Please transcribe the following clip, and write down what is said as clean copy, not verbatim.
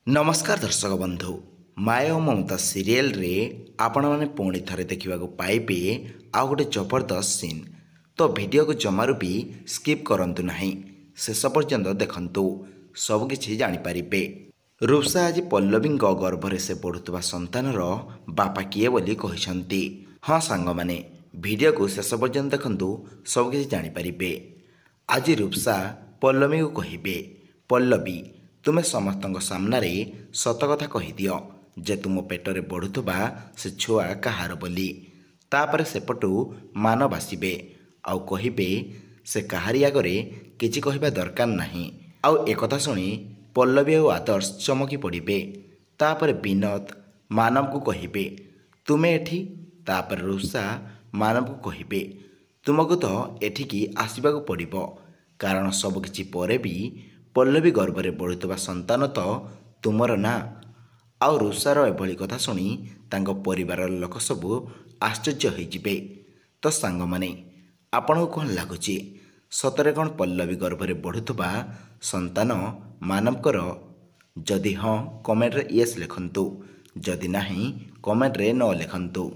नमस्कार दर्शक बंधु माया और ममता सीरियल रे आपण मैंने पुणी थे देखा पाइबे आउ गोटे जबरदस्त सीन। तो वीडियो को जमारू भी स्किप करंतु नहीं, शेष पर्यंत देखंतु सबकि जानीपारे। रूपसा आज पल्लवी गर्भरे से बढ़ुवा संतानर बापा किए बोली कहते। हाँ सांग माने वीडियो को शेष पर्यंत देखंतु सबकि जानीपारे। आज रूपसा पल्लवी को कहिबे, पल्लवी तुमे समस्त सामने सत कथा कहीदियो जे तुम पेटरे बढ़ुवा से छुआ कहार बोली। तापर सेपटू मान बासबे आउ कहिबे से काहारी आगरे किछि कहिबा दरकार नाही। आउ एकथा शुणी पल्लवी और आदर्श चमकी पड़े। तापर विनोद मानव को कहिबे तुमे एठी। तापर रूपसा मानव को कहिबे तुमको तो एठिकी आसवाक पड़िबो, कारण सबकिछि परे भी पल्लवी गर्भरे बढ़ुवा संतान तो तुमर ना। आउ रूपसार एभली कथा शुणी तांको परिवार लोक सबू आश्चर्य होइजिबे। तो सांग माने आपन को कौन लगुच सतरे कौन पल्लवी गर्भरे बढ़ुवा संतान मानवकर? जदि हाँ कमेंट रे येस लिखंतु, जदि नाही कमेंट रे न लिखंतु।